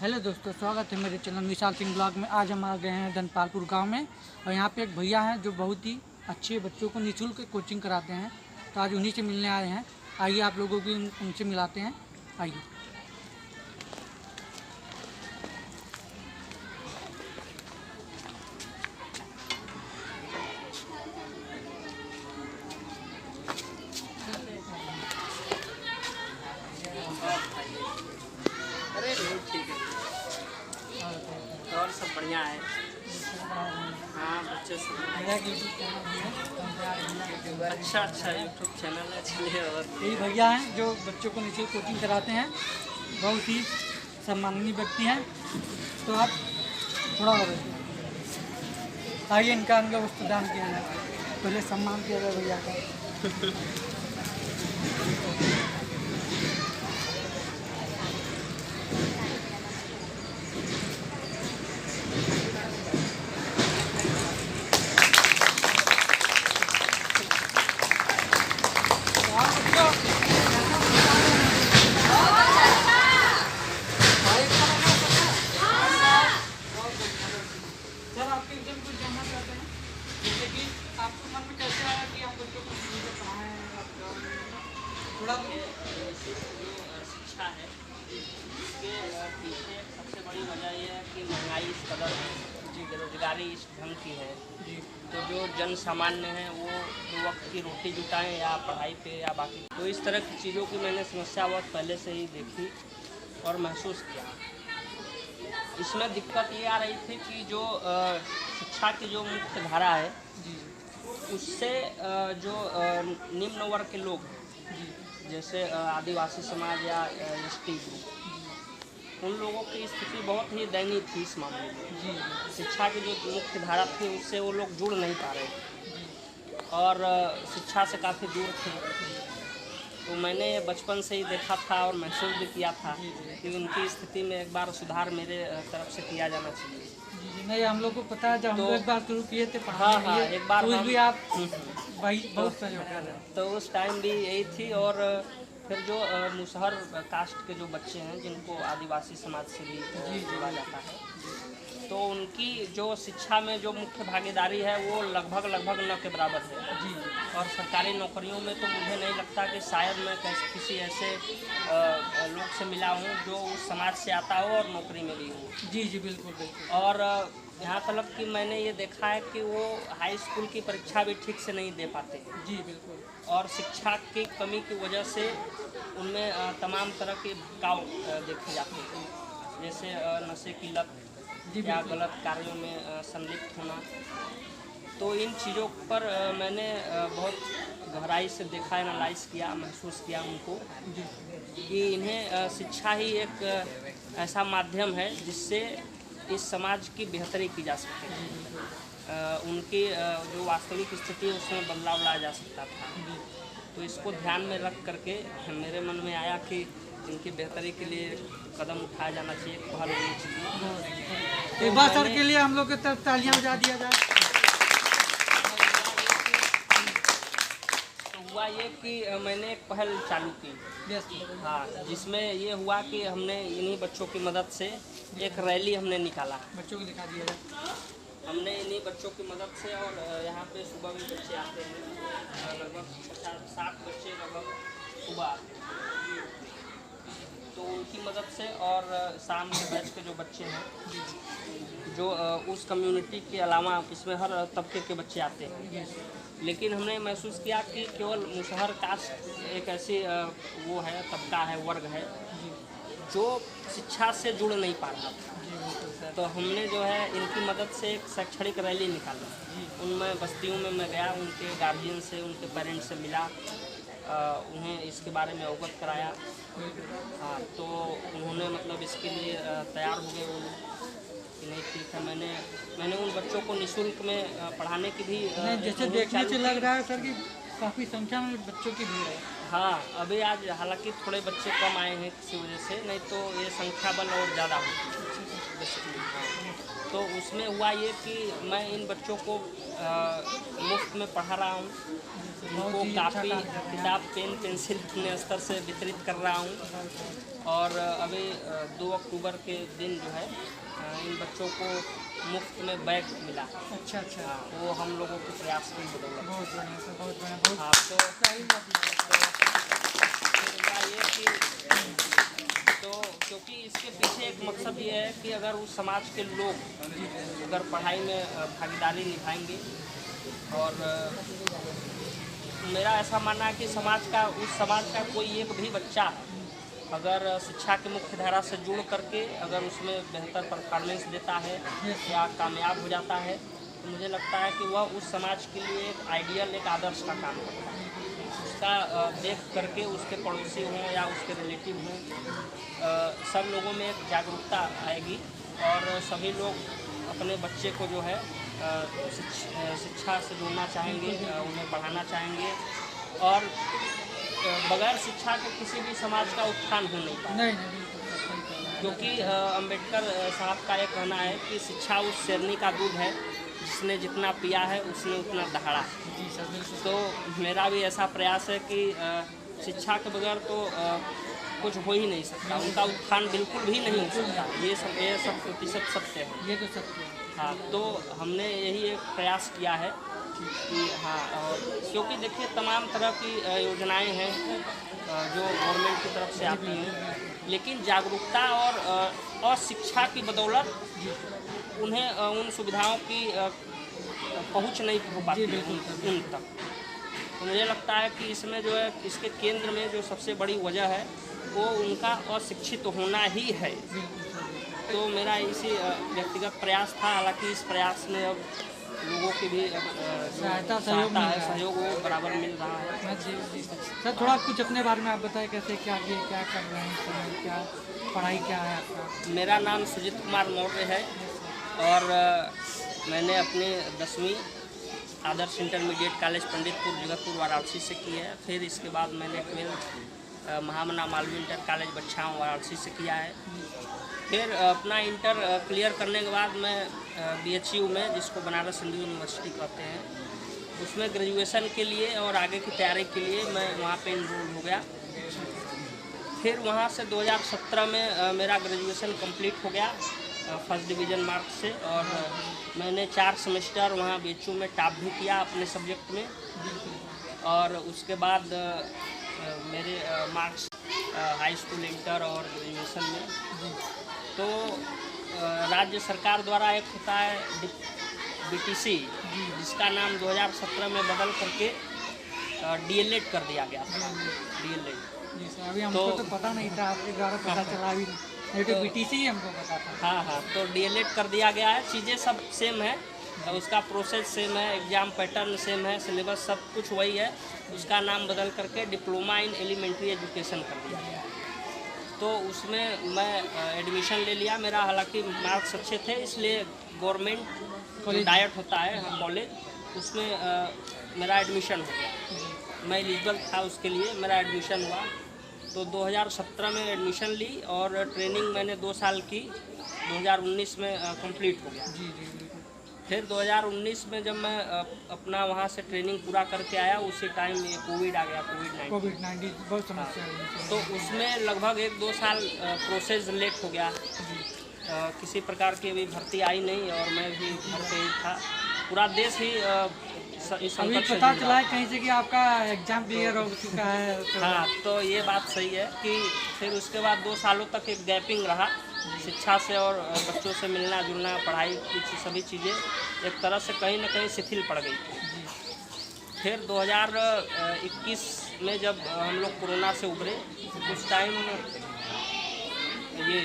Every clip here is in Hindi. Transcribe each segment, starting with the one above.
हेलो दोस्तों, स्वागत है मेरे चैनल विशाल सिंह ब्लॉग में। आज हम आ गए हैं धनपालपुर गांव में और यहाँ पे एक भैया हैं जो बहुत ही अच्छे बच्चों को निःशुल्क कोचिंग कराते हैं। तो आज उन्हीं से मिलने आए हैं। आइए आप लोगों को उनसे मिलाते हैं। आइए। अरे नहीं, ठीक है और सब बढ़िया है। हाँ, बच्चे सब मेरा यूट्यूब चैनल भी है। अच्छा यूट्यूब चैनल है, चलिए। और यही भैया हैं जो बच्चों को निःशुल्क कोचिंग कराते हैं। बहुत ही सम्माननीय व्यक्ति हैं। तो आप थोड़ा और आइए, इनका हम लोग वस्त्रदान किया जाए। पहले सम्मान किया जाए भैया का। सर, आपके विषय में कुछ जानना चाहते हैं? जैसे कि आपको मन में कैसे आया कि आप बच्चों को स्कूल में पढ़ाएं? थोड़ा जो शिक्षा है इसके पीछे सबसे बड़ी वजह यह है कि महंगाई इस कदर है, जी, बेरोजगारी इस ढंग की है। जी तो जो जन सामान्य हैं वो दो वक्त की रोटी जुटाएं या पढ़ाई पे या बाकी, तो इस तरह की चीज़ों की मैंने समस्या बहुत पहले से ही देखी और महसूस किया। इसमें दिक्कत ये आ रही थी कि जो शिक्षा की जो मुख्य धारा है जी उससे जो निम्न वर्ग के लोग, जैसे आदिवासी समाज या एसटी ग्रुप, उन लोगों की स्थिति बहुत ही दयनीय थी इस मामले में। जी शिक्षा की जो मुख्य धारा थी उससे वो लोग जुड़ नहीं पा रहे थे और शिक्षा से काफ़ी दूर थे। तो मैंने बचपन से ही देखा था और महसूस भी किया था कि उनकी स्थिति में एक बार सुधार मेरे तरफ से किया जाना चाहिए। जी नहीं, हम लोग को पता है जब हम लोग एक बार शुरू किए थे पढ़ाने हाँ, के लिए, एक बार तो हम- भी आप भाई बहुत सहयोग कर रहे हैं। तो उस टाइम भी यही थी। और फिर जो मुसहर कास्ट के जो बच्चे हैं जिनको आदिवासी समाज से भी जोड़ा जाता है, तो उनकी जो शिक्षा में जो मुख्य भागीदारी है वो लगभग न के बराबर है। जी और सरकारी नौकरियों में तो मुझे नहीं लगता कि शायद मैं किसी ऐसे लोग से मिला हूँ जो उस समाज से आता हो और नौकरी में भी हो। जी बिल्कुल बिल्कुल। और यहाँ तक कि मैंने ये देखा है कि वो हाई स्कूल की परीक्षा भी ठीक से नहीं दे पाते जी बिल्कुल। और शिक्षा की कमी की वजह से उनमें तमाम तरह के भटकाव देखे जाते हैं, जैसे नशे की लत जी या बिल्कुल। गलत कार्यों में संलिप्त होना। तो इन चीज़ों पर मैंने बहुत गहराई से देखा, एनालाइज किया, महसूस किया उनको जी कि इन्हें शिक्षा ही एक ऐसा माध्यम है जिससे इस समाज की बेहतरी की जा सकती है। उनकी जो वास्तविक स्थिति है उसमें बदलाव लाया जा सकता था। तो इसको ध्यान में रख करके मेरे मन में आया कि इनकी बेहतरी के लिए कदम उठाया जाना चाहिए, पहल होनी चाहिए। एक बार सर के लिए हम लोग की तरफ तालियां बजा दिया जाए। तो हुआ ये कि मैंने एक पहल चालू की। यस। हाँ, जिसमें ये हुआ कि हमने इन्हीं बच्चों की मदद से एक रैली हमने निकाला। बच्चों को दिखा दिया जाए। हमने इन्हीं बच्चों की मदद से, और यहाँ पे सुबह भी बच्चे आते हैं, लगभग 50-60 बच्चे लगभग सुबह आते हैं। तो उनकी मदद से और शाम के बैच के जो बच्चे हैं, जो उस कम्युनिटी के अलावा इसमें हर तबके के बच्चे आते हैं। लेकिन हमने महसूस किया कि केवल मुसहर कास्ट एक ऐसी वो है, तबका है, वर्ग है जो शिक्षा से जुड़ नहीं पा रहा था। तो हमने जो है इनकी मदद से एक शैक्षणिक रैली निकाली। उनमें बस्तियों में मैं गया, उनके गार्जियन से, उनके पेरेंट्स से मिला, उन्हें इसके बारे में अवगत कराया। हाँ, तो उन्होंने मतलब इसके लिए तैयार हो गए वो लोग कि नहीं ठीक है। मैंने उन बच्चों को निःशुल्क में पढ़ाने की भी नहीं, जैसे देखने से लग रहा है सर कि काफ़ी संख्या में बच्चों की भीड़ है। हाँ, अभी आज हालांकि थोड़े बच्चे कम आए हैं किसी वजह से, नहीं तो ये संख्या बल और ज़्यादा होती है। तो उसमें हुआ ये कि मैं इन बच्चों को मुफ्त में पढ़ा रहा हूँ, उनको काफ़ी किताब पेन पेंसिल अपने स्तर से वितरित कर रहा हूँ। और अभी 2 अक्टूबर के दिन जो है इन बच्चों को मुफ्त में बैग मिला। अच्छा अच्छा। हाँ, वो हम लोगों के प्रयास की बदौलत। बहुत बढ़िया सर, बहुत बढ़िया, बहुत हाँ, तो सही बात हुआ ये कि तो क्योंकि इसके पीछे एक मकसद ये है कि अगर उस समाज के लोग अगर पढ़ाई में भागीदारी निभाएंगे, और मेरा ऐसा मानना है कि उस समाज का कोई एक भी बच्चा अगर शिक्षा की मुख्य धारा से जुड़ करके अगर उसमें बेहतर परफॉर्मेंस देता है या कामयाब हो जाता है, तो मुझे लगता है कि वह उस समाज के लिए एक आइडियल, एक आदर्श का काम करता है। उसका देख करके उसके पड़ोसी हों या उसके रिलेटिव हों, सब लोगों में एक जागरूकता आएगी और सभी लोग अपने बच्चे को जो है शिक्षा से जोड़ना चाहेंगे, उन्हें पढ़ाना चाहेंगे। और बगैर शिक्षा के किसी भी समाज का उत्थान हो नहीं पाता। नहीं बिल्कुल सही कह रहे हैं। क्योंकि अंबेडकर साहब का ये कहना है कि शिक्षा उस शेरनी का दूध है जिसने जितना पिया है उसने उतना दहाड़ा। जी सर, बिल्कुल। तो मेरा भी ऐसा प्रयास है कि शिक्षा के बगैर तो कुछ हो ही नहीं सकता, उनका उत्थान बिल्कुल भी नहीं हो सकता। ये सब प्रतिशत सत्य है। ये तो सत्य है। हाँ, तो हमने यही एक प्रयास किया है कि हाँ, और क्योंकि देखिए तमाम तरह की योजनाएं हैं जो गवर्नमेंट की तरफ से आती हैं, लेकिन जागरूकता और शिक्षा की बदौलत उन्हें उन सुविधाओं की पहुंच नहीं हो पाती उन तक। तो मुझे लगता है कि इसमें जो है इसके केंद्र में जो सबसे बड़ी वजह है वो उनका अशिक्षित होना ही है। तो मेरा इसी व्यक्तिगत प्रयास था। हालांकि इस प्रयास में अब लोगों की भी सहयोग वो बराबर मिल रहा है। जी सर, थोड़ा कुछ अपने बारे में आप बताएं, कैसे क्या किए, क्या कर रहे हैं इस समय, क्या पढ़ाई क्या है आपका? मेरा नाम सुजीत कुमार मौर्य है और मैंने अपनी 10वीं आदर्श इंटरमीडिएट कॉलेज पंडितपुर जगतपुर वाराणसी से की है। फिर इसके बाद मैंने 12 महामना मालवीय इंटर कॉलेज बच्छाओं वाराणसी से किया है। फिर अपना इंटर क्लियर करने के बाद मैं BHU में, जिसको बनारस हिंदू यूनिवर्सिटी कहते हैं, उसमें ग्रेजुएशन के लिए और आगे की तैयारी के लिए मैं वहाँ पे इनरोल हो गया। फिर वहाँ से 2017 में मेरा ग्रेजुएशन कंप्लीट हो गया फर्स्ट डिवीज़न मार्क्स से, और मैंने 4 सेमेस्टर वहाँ BHU में टॉप भी किया अपने सब्जेक्ट में। और उसके बाद मेरे मार्क्स हाई स्कूल, इंटर और ग्रेजुएशन में, तो राज्य सरकार द्वारा एक होता है BTC, जिसका नाम 2017 में बदल करके DLED कर दिया गया था। DLED जी सर, अभी हमको तो पता नहीं था, आपके द्वारा पता चला। अभी नहीं तो BTC ही हमको पता था। हाँ, तो DLED कर दिया गया है। चीज़ें सब सेम है, उसका प्रोसेस सेम है, एग्ज़ाम पैटर्न सेम है, सिलेबस सब कुछ वही है। उसका नाम बदल करके डिप्लोमा इन एलिमेंट्री एजुकेशन कर दिया गया। तो उसमें मैं एडमिशन ले लिया। मेरा हालांकि मार्क्स अच्छे थे, इसलिए गवर्नमेंट डाइट होता है कॉलेज, उसमें मेरा एडमिशन हो गया। मैं एलिजिबल था उसके लिए, मेरा एडमिशन हुआ। तो 2017 में एडमिशन ली और ट्रेनिंग मैंने 2 साल की, 2019 में कंप्लीट हो गया। फिर 2019 में जब मैं अपना वहाँ से ट्रेनिंग पूरा करके आया, उसी टाइम ये कोविड आ गया, कोविड-19 बहुत समस्या है। तो उसमें लगभग 1-2 साल प्रोसेस लेट हो गया। किसी प्रकार की अभी भर्ती आई नहीं और मैं भी घर पे ही था। पूरा देश ही अभी पता चला है कहीं से कि आपका एग्ज़ाम क्लियर हो चुका है। हाँ, तो ये बात सही है कि फिर उसके बाद 2 सालों तक एक गैपिंग रहा शिक्षा से, और बच्चों से मिलना जुलना, पढ़ाई की सभी चीज़ें एक तरह से कहीं ना कहीं शिथिल पड़ गई। फिर 2021 में जब हम लोग कोरोना से उभरे, उस टाइम ये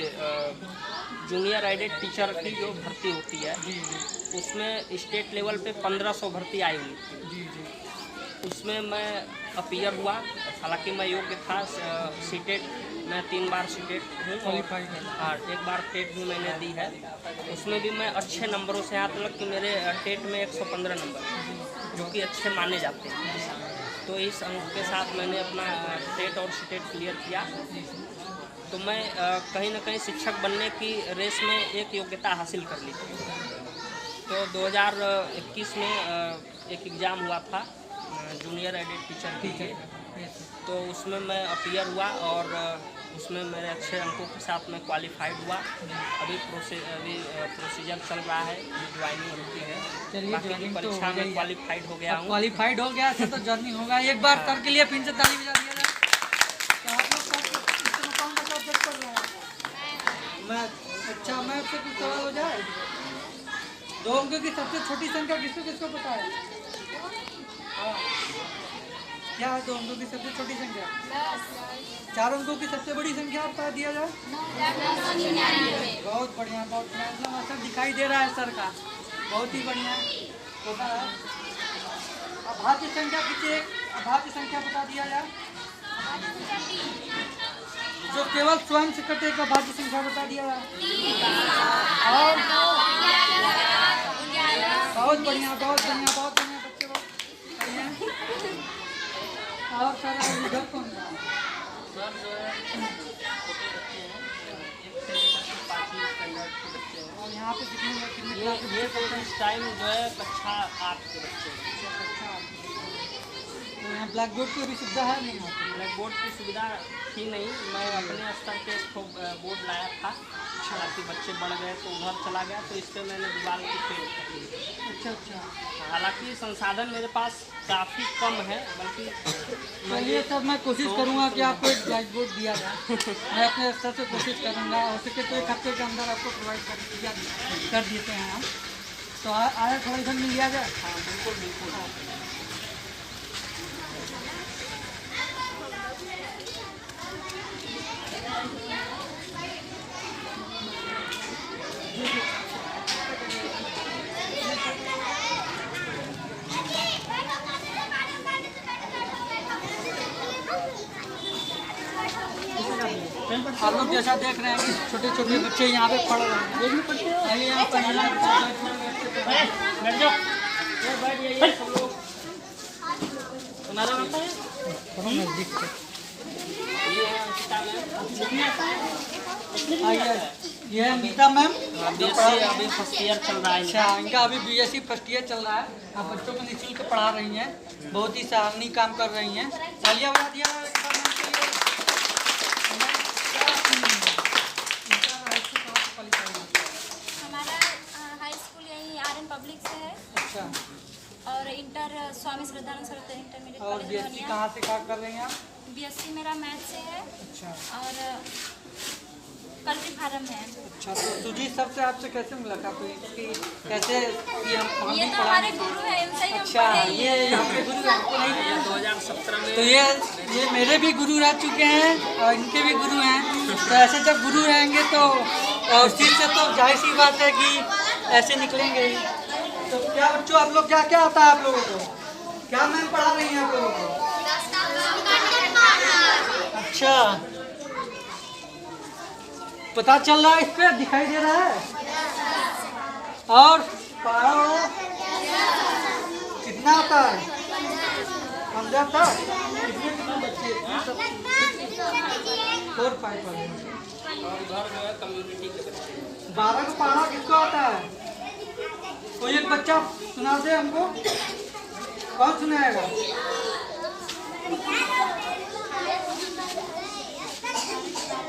जूनियर एडेड टीचर की जो भर्ती होती है, उसमें स्टेट लेवल पे 1500 भर्ती आई हुई थी। उसमें मैं अपीयर हुआ। हालांकि मैं योग्य था। सीटेट मैं 3 बार सीटेट हूँ और 1 बार टेट भी मैंने दी है। उसमें भी मैं अच्छे नंबरों से, यहाँ तक कि मेरे टेट में 115 नंबर, जो कि अच्छे माने जाते हैं। तो इस अंक के साथ मैंने अपना टेट और सीटेट क्लियर किया। तो मैं कहीं ना कहीं शिक्षक बनने की रेस में एक योग्यता हासिल कर ली थी। तो 2021 में एक एग्ज़ाम हुआ था जूनियर एडेड टीचर के, तो उसमें मैं अपीयर हुआ और उसमें मेरे अच्छे अंकों के साथ मैं क्वालिफाइड हुआ। अभी प्रोसीजर चल रहा है, ज्वाइनिंग होती है। चलिए, बाकी की ज्वाइनिंग तो परीक्षा हो गई में है। क्वालिफाइड हो गया हूँ। क्वालिफाइड हो गया तो ज्वाइनिंग होगा। एक बार सर के लिए फिर से ताली बजा दिया जाए। तो आप लोग इसमें कौन सा सब्जेक्ट पढ़ रहे हैं? मैथ। अच्छा, मैथ से कुछ सवाल हो जाए। 2 अंकों की सबसे छोटी संख्या किसको किसको पता है? हाँ, क्या है 2 अंकों की सबसे छोटी संख्या? 4 अंकों की सबसे बड़ी संख्या बता दिया जाए। बहुत बढ़िया, बहुत बढ़िया। मतलब असर दिखाई दे रहा है सर का, बहुत ही बढ़िया होता है। अभाज्य संख्या किसी एक अभाज्य संख्या बता दिया जाए, जो केवल स्वयं से कटे एक अभाज्य संख्या बता दिया जाए। और बहुत बढ़िया, बहुत बढ़िया, बहुत बढ़िया बच्चे, बहुत बढ़िया। और सर इधर कौन है? सर जो है छोटे बच्चे हैं, 1 से लेकर 5वीं स्टैंडर्ड के बच्चे हैं। और यहाँ पे कितने ये तो इस टाइम जो है कक्षा 8 के बच्चे हैं। अच्छा, तो यहाँ ब्लैक बोर्ड की भी सुविधा है नहीं? ब्लैक बोर्ड की सुविधा थी नहीं, मैं अपने स्तर पे इसको बोर्ड लाया था। ताकि बच्चे बढ़ गए तो उधर चला गया, तो इस पर मैंने दीवार की पेंट कर दी। अच्छा अच्छा। हालांकि संसाधन मेरे पास काफ़ी कम है, बल्कि चलिए सर, मैं कोशिश करूंगा कि आपको एक ब्लैक बोर्ड दिया जाए। मैं अपने स्तर से कोशिश करूंगा, हो सके तो 1 हफ्ते के अंदर आपको प्रोवाइड कर देते हैं हम। तो आया थोड़ा इधर मिल लिया जाए। हाँ बिल्कुल बिल्कुल। आप लोग जैसा देख रहे हैं कि छोटे छोटे बच्चे यहाँ पे पढ़ रहे हैं। आइए यहाँ पर बैठ जाओ, बैठ जाइए सब लोग। तुम्हारा आता है? नजदीक से ये है अंकिता मैम। आइए, ये है अमिता मैम। बीएससी अभी फर्स्ट ईयर चल रहा है। अच्छा, इनका अभी बीएससी फर्स्ट ईयर चल रहा है। आप बच्चों को निःशुल्क पढ़ा रही हैं, बहुत ही सराहनीय काम कर रही हैं। तालियां बजा दिया है अमिता मैम के लिए। हमारा हाई स्कूल यही आरएन पब्लिक से है। अच्छा, और इंटर स्वामी श्रद्धानंद सरस्वती इंटरमीडिएट और कॉलेज बीएससी बनिया। कहाँ से क्या कर रही हैं आप? बीएससी मेरा मैथ से है अच्छा और कल्टी फार्म है। अच्छा, तो सुजीत सर से आपसे कैसे मुलाकात हुई? इसकी कैसे कि हम ये भी तो पढ़ा? हमारे गुरु है, इनसे ही हम अच्छा, पढ़े ही ये हैं। यहाँ पे गुरु हैं, आपको नहीं? 2017 में तो ये मेरे भी गुरु रह चुके हैं और इनके भी गुरु हैं। तो ऐसे जब गुरु रहेंगे तो उस चीज़ से तो जाहिर सी बात है कि ऐसे निकलेंगे ही। तो क्या बच्चों, आप लोग क्या क्या आता है आप लोगों को? क्या मैम पढ़ा रही हैं आप लोगों को? अच्छा, पता चल रहा है, इस पे दिखाई दे रहा है। और पढ़ा कितना आता है? 15 तक? कितने बच्चे? 4 5 वाले। और उधर जो है कम्युनिटी के बच्चे। 12 को पढ़ा किसको आता है? कोई एक बच्चा सुना दे हमको। कौन सुनाएगा?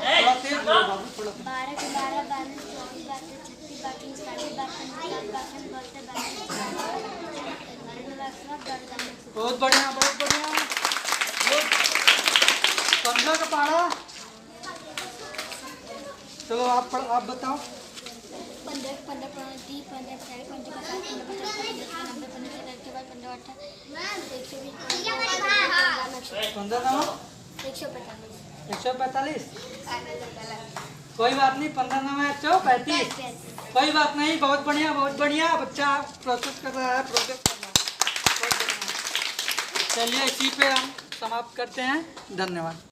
थोड़ा तेज बोलो बाबू, थोड़ा तेज। 12 के 12 12 24 12 36 32 40 बहुत बढ़िया, बहुत बढ़िया। 15 का पढ़ा। चलो आप बताओ। 15 15 30 15 40 50 60 50 60 90 15 के बाद 15 18 15 नवा 145। कोई बात नहीं, 15 नवा 135। कोई बात नहीं, बहुत बढ़िया, बहुत बढ़िया। बच्चा प्रोसेस कर रहा है, प्रोग्रेस कर रहा है। बहुत बढ़िया। चलिए, इसी पे हम समाप्त करते हैं। धन्यवाद।